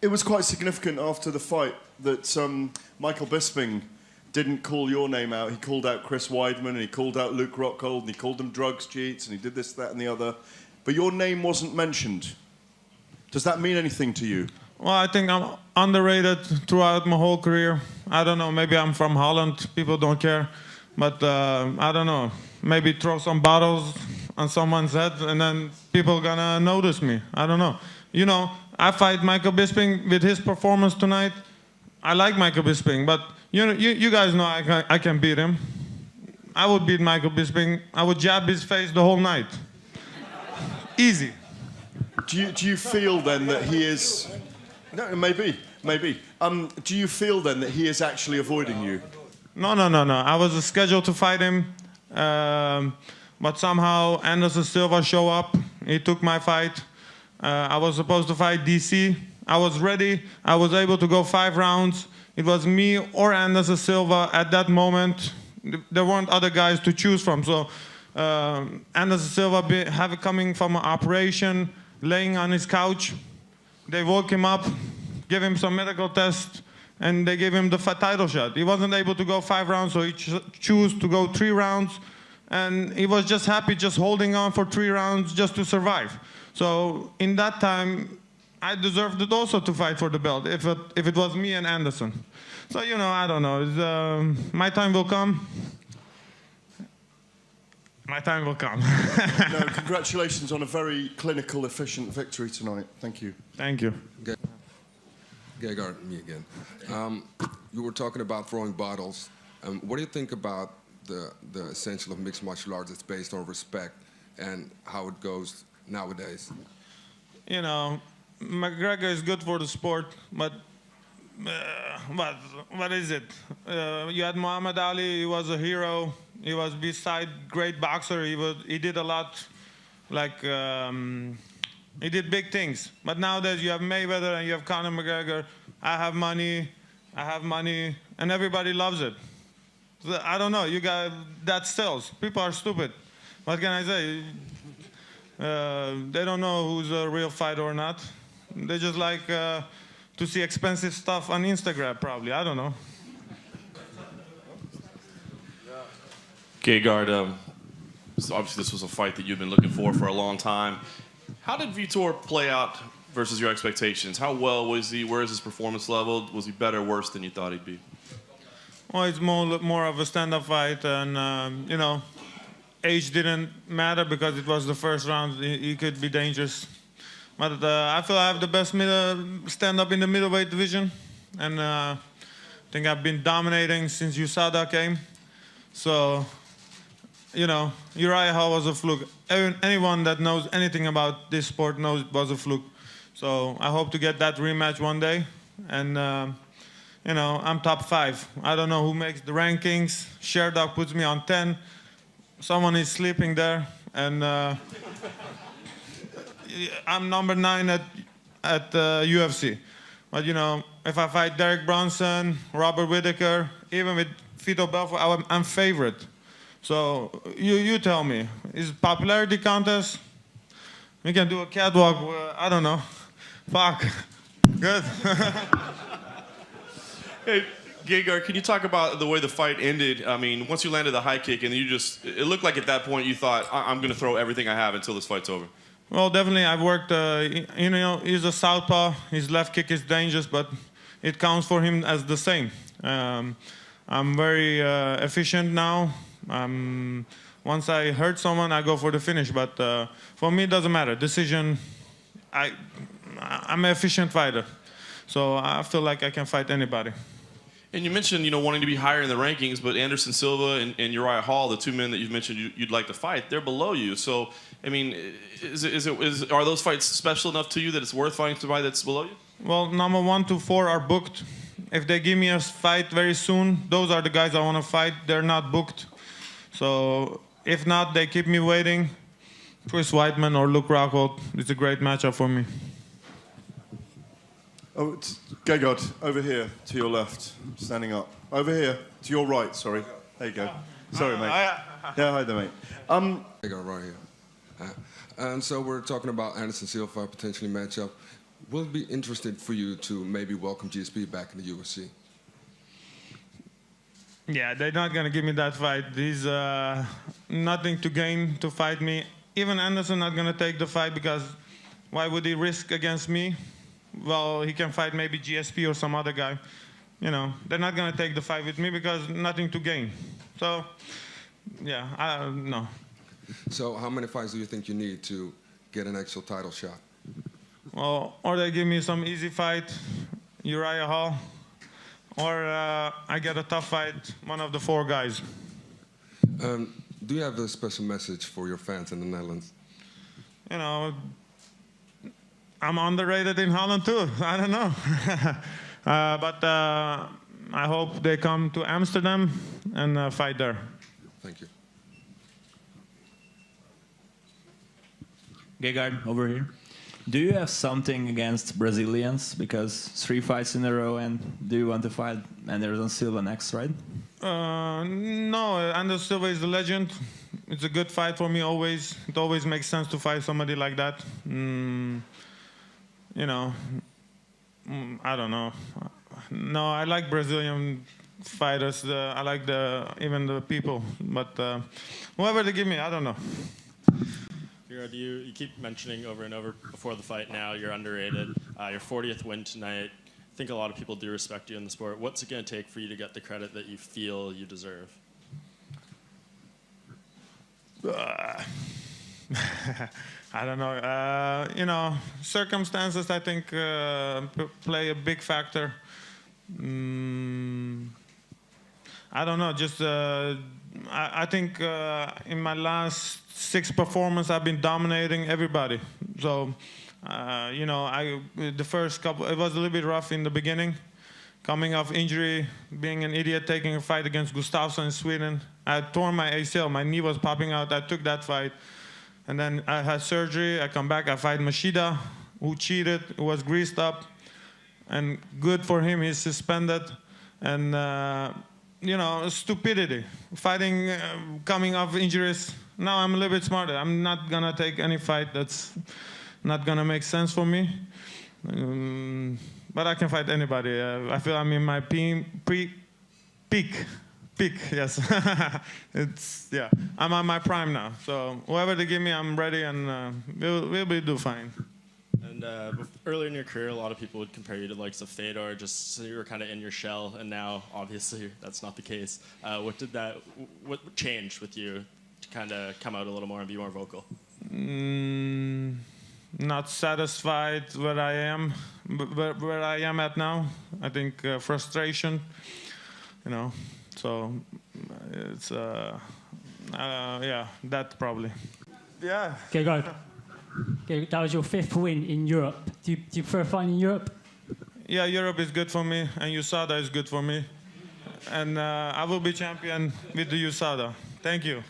It was quite significant after the fight that Michael Bisping didn't call your name out. He called out Chris Weidman, and he called out Luke Rockhold, and he called them drugs cheats, and he did this, that, and the other. But your name wasn't mentioned. Does that mean anything to you? Well, I think I'm underrated throughout my whole career. I don't know, maybe I'm from Holland, people don't care. But I don't know, maybe throw some bottles on someone's head and then people gonna notice me. I don't know. You know, I fight Michael Bisping with his performance tonight. I like Michael Bisping, but you guys know I can beat him. I would beat Michael Bisping. I would jab his face the whole night. Easy. Do you feel then that he is... No, maybe. Do you feel then that he is actually avoiding you? No. I was scheduled to fight him, but somehow Anderson Silva showed up. He took my fight. I was supposed to fight DC. I was ready. I was able to go 5 rounds. It was me or Anderson Silva at that moment. There weren't other guys to choose from. So Anderson Silva coming from an operation, laying on his couch. They woke him up, gave him some medical tests, and they gave him the title shot. He wasn't able to go 5 rounds, so he chose to go 3 rounds. And he was just happy just holding on for 3 rounds just to survive. So in that time, I deserved it also to fight for the belt, if it was me and Anderson. So, you know, I don't know. My time will come. My time will come. No, congratulations on a very clinical, efficient victory tonight. Thank you. Thank you. Gregard, me again. You were talking about throwing bottles. What do you think about the essential of mixed martial arts? It's based on respect and how it goes nowadays. You know, McGregor is good for the sport, but what is it? You had Muhammad Ali. He was a hero. He was beside great boxer. He did a lot, like he did big things. But nowadays you have Mayweather and you have Conor McGregor. I have money, and everybody loves it. So, I don't know. You got that sells. People are stupid. What can I say? They don't know who's a real fighter or not. They just like to see expensive stuff on Instagram, probably. I don't know. Gregard, so obviously this was a fight that you've been looking for a long time. How did Vitor play out versus your expectations? How well was he? Where is his performance level? Was he better or worse than you thought he'd be? Well, it's more of a stand-up fight, and you know, age didn't matter because it was the first round. He could be dangerous. But I feel I have the best stand-up in the middleweight division, and I think I've been dominating since USADA came. So, you know, Uriah Hall was a fluke. Anyone that knows anything about this sport knows it was a fluke. So I hope to get that rematch one day. And, you know, I'm top 5. I don't know who makes the rankings. Sherdog puts me on 10. Someone is sleeping there. And I'm number 9 at UFC. But, you know, if I fight Derek Brunson, Robert Whittaker, even with Vitor Belfort, I'm favorite. So you tell me, is it popularity contest? We can do a catwalk. I don't know. Fuck. Good. Hey, Gregard, can you talk about the way the fight ended? I mean, once you landed the high kick, and it looked like at that point you thought, I'm going to throw everything I have until this fight's over. Well, definitely. I've worked. You know, he's a southpaw. His left kick is dangerous, but it counts for him as the same. I'm very efficient now. Once I hurt someone, I go for the finish. But for me, it doesn't matter. Decision. I'm an efficient fighter, so I feel like I can fight anybody. And you mentioned, you know, wanting to be higher in the rankings, but Anderson Silva and Uriah Hall, the 2 men that you've mentioned you'd like to fight, they're below you. So, I mean, are those fights special enough to you that it's worth fighting somebody that's below you? Well, number 1 to 4 are booked. If they give me a fight very soon, those are the guys I want to fight. They're not booked. So if not, they keep me waiting. Chris Weidman or Luke Rockhold, it's a great matchup for me. Oh, Gregard, over here, to your left, standing up. Over here, to your right, sorry. There you go. Sorry, mate. Yeah, hi there, mate. Gregard, right here. And so we're talking about Anderson Silva potentially matchup. Will it be interesting for you to maybe welcome GSP back in the UFC? Yeah, they're not gonna give me that fight. He's nothing to gain to fight me. Even Anderson not gonna take the fight because why would he risk against me? Well, he can fight maybe GSP or some other guy. You know, they're not gonna take the fight with me because nothing to gain. So, yeah, no. So how many fights do you think you need to get an actual title shot? Well, or they give me some easy fight, Uriah Hall, or I get a tough fight, one of the 4 guys. Do you have a special message for your fans in the Netherlands? You know, I'm underrated in Holland too. I don't know. But I hope they come to Amsterdam and fight there. Thank you. Gregard, over here. Do you have something against Brazilians? Because 3 fights in a row, and do you want to fight Anderson Silva next, right? No, Anderson Silva is a legend. It's a good fight for me always. It always makes sense to fight somebody like that. You know, I don't know. No, I like Brazilian fighters. I like even the people. But whoever they give me, I don't know. You keep mentioning over and over before the fight now you're underrated. Your 40th win tonight. I think a lot of people do respect you in the sport. What's it going to take for you to get the credit that you feel you deserve? I don't know. You know, circumstances, I think, play a big factor. I don't know. Just I think in my last 6 performances, I've been dominating everybody. So, you know, the first couple, it was a little bit rough in the beginning. Coming off injury, being an idiot, taking a fight against Gustafsson in Sweden. I had torn my ACL. My knee was popping out. I took that fight. And then I had surgery. I come back. I fight Machida, who cheated, who was greased up. And good for him, he's suspended. And, you know, stupidity. Fighting, coming off injuries. Now I'm a little bit smarter. I'm not going to take any fight that's not going to make sense for me. But I can fight anybody. I feel I'm in my peak, yes. Yeah, I'm on my prime now. So whoever they give me, I'm ready, and we'll do fine. And earlier in your career, a lot of people would compare you to the likes of Fedor, just so you were kind of in your shell, and now, obviously, that's not the case. What changed with you to kind of come out a little more and be more vocal? Not satisfied where I am at now. I think frustration, you know. So it's yeah, that probably. Yeah. Okay, go. Okay, that was your 5th win in Europe. Do you prefer fighting in Europe? Yeah, Europe is good for me, and USADA is good for me. And I will be champion with the USADA. Thank you.